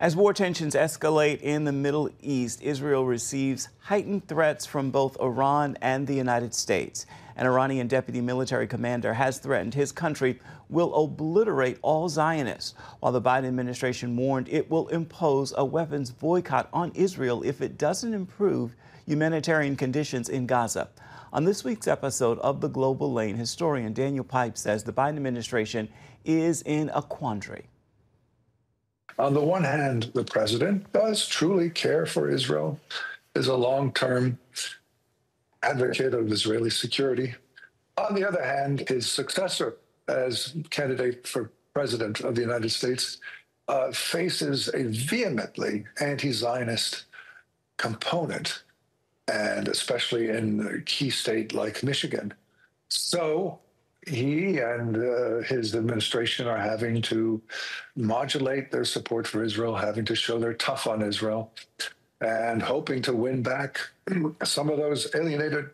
As war tensions escalate in the Middle East, Israel receives heightened threats from both Iran and the United States. An Iranian deputy military commander has threatened his country will obliterate all Zionists, while the Biden administration warned it will impose a weapons boycott on Israel if it doesn't improve humanitarian conditions in Gaza. On this week's episode of The Global Lane, historian Daniel Pipes says the Biden administration is in a quandary. On the one hand, the president does truly care for Israel, is a long-term advocate of Israeli security. On the other hand, his successor as candidate for president of the United States faces a vehemently anti-Zionist component, and especially in a key state like Michigan. So he and his administration are having to modulate their support for Israel, having to show they're tough on Israel, and hoping to win back some of those alienated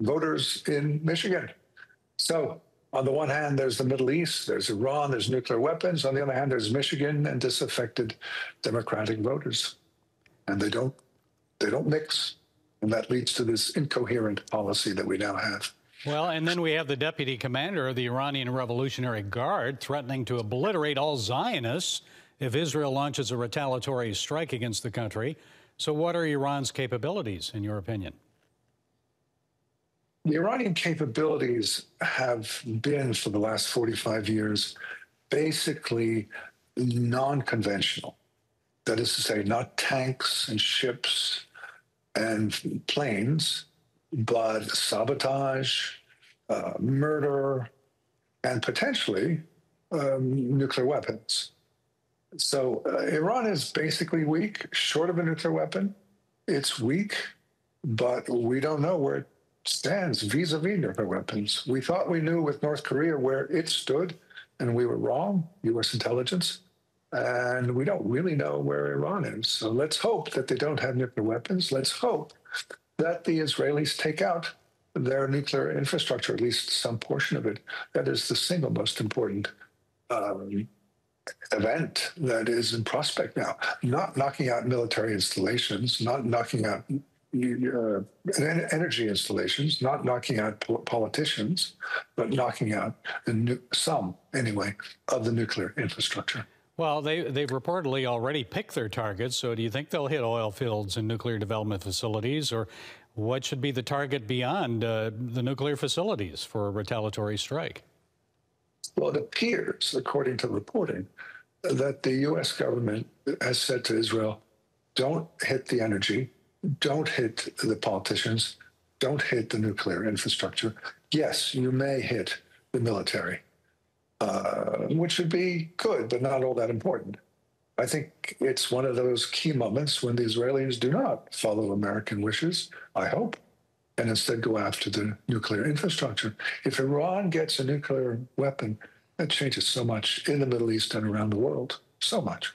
voters in Michigan. So on the one hand, there's the Middle East, there's Iran, there's nuclear weapons. On the other hand, there's Michigan and disaffected Democratic voters. And they don't mix. And that leads to this incoherent policy that we now have. Well, and then we have the deputy commander of the Iranian Revolutionary Guard threatening to obliterate all Zionists if Israel launches a retaliatory strike against the country. So what are Iran's capabilities, in your opinion? The Iranian capabilities have been, for the last 45 years, basically non-conventional. That is to say, not tanks and ships and planes, but sabotage, murder, and potentially nuclear weapons. So Iran is basically weak, short of a nuclear weapon. It's weak, but we don't know where it stands vis-a-vis nuclear weapons. We thought we knew with North Korea where it stood, and we were wrong, U.S. intelligence. And we don't really know where Iran is. So let's hope that they don't have nuclear weapons. Let's hope that the Israelis take out their nuclear infrastructure, at least some portion of it. That is the single most important event that is in prospect now. Not knocking out military installations, not knocking out energy installations, not knocking out politicians, but knocking out some, anyway, of the nuclear infrastructure. Well, they've reportedly already picked their targets, so do you think they'll hit oil fields and nuclear development facilities, or what should be the target beyond the nuclear facilities for a retaliatory strike? Well, it appears, according to reporting, that the U.S. government has said to Israel, don't hit the energy, don't hit the politicians, don't hit the nuclear infrastructure. Yes, you may hit the military. Which would be good, but not all that important. I think it's one of those key moments when the Israelis do not follow American wishes, I hope, and instead go after the nuclear infrastructure. If Iran gets a nuclear weapon, that changes so much in the Middle East and around the world, so much.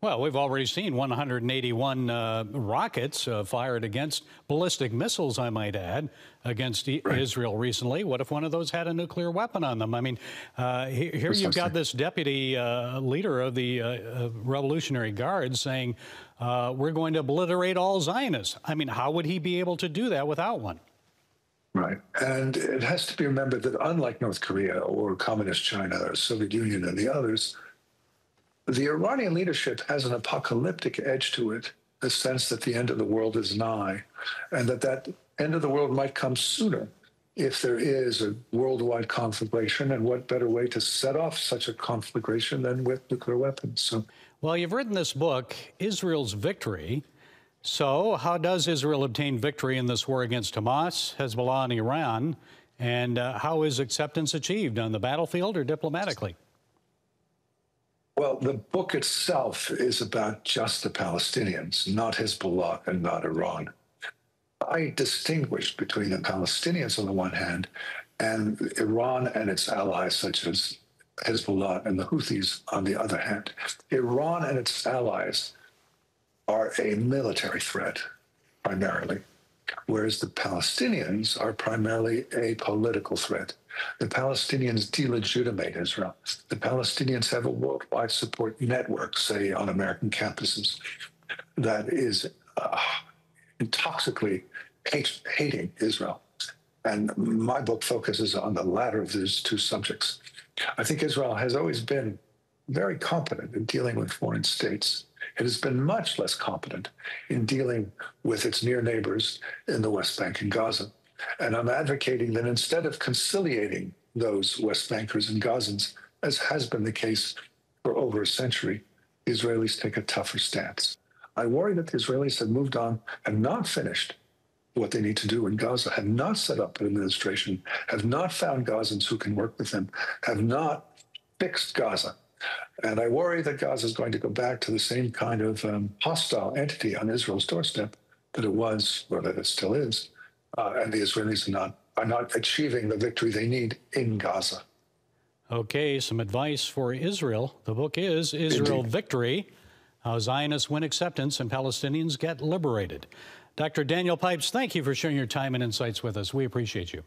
Well, we've already seen 181 rockets fired against ballistic missiles, I might add, against Israel recently. What if one of those had a nuclear weapon on them? I mean, here you've got this deputy leader of the Revolutionary Guard saying, we're going to obliterate all Zionists. I mean, how would he be able to do that without one? Right. And it has to be remembered that unlike North Korea or Communist China or Soviet Union and the others, the Iranian leadership has an apocalyptic edge to it, the sense that the end of the world is nigh, and that end of the world might come sooner if there is a worldwide conflagration. And what better way to set off such a conflagration than with nuclear weapons? So, well, you've written this book, Israel's Victory. So how does Israel obtain victory in this war against Hamas, Hezbollah, and Iran? And how is acceptance achieved, on the battlefield or diplomatically? Well, the book itself is about just the Palestinians, not Hezbollah and not Iran. I distinguish between the Palestinians on the one hand and Iran and its allies, such as Hezbollah and the Houthis on the other hand. Iran and its allies are a military threat, primarily. whereas the Palestinians are primarily a political threat. The Palestinians delegitimize Israel. The Palestinians have a worldwide support network, say, on American campuses, that is intoxically hating Israel. And my book focuses on the latter of these two subjects. I think Israel has always been very competent in dealing with foreign states. It has been much less competent in dealing with its near neighbors in the West Bank and Gaza. And I'm advocating that instead of conciliating those West Bankers and Gazans, as has been the case for over a century, the Israelis take a tougher stance. I worry that the Israelis have moved on and not finished what they need to do in Gaza, have not set up an administration, have not found Gazans who can work with them, have not fixed Gaza. And I worry that Gaza is going to go back to the same kind of hostile entity on Israel's doorstep that it was, or that it still is, and the Israelis are not achieving the victory they need in Gaza. Okay, some advice for Israel. The book is Israel Indeed. Victory: How Zionists Win Acceptance and Palestinians Get Liberated. Dr. Daniel Pipes, thank you for sharing your time and insights with us. We appreciate you.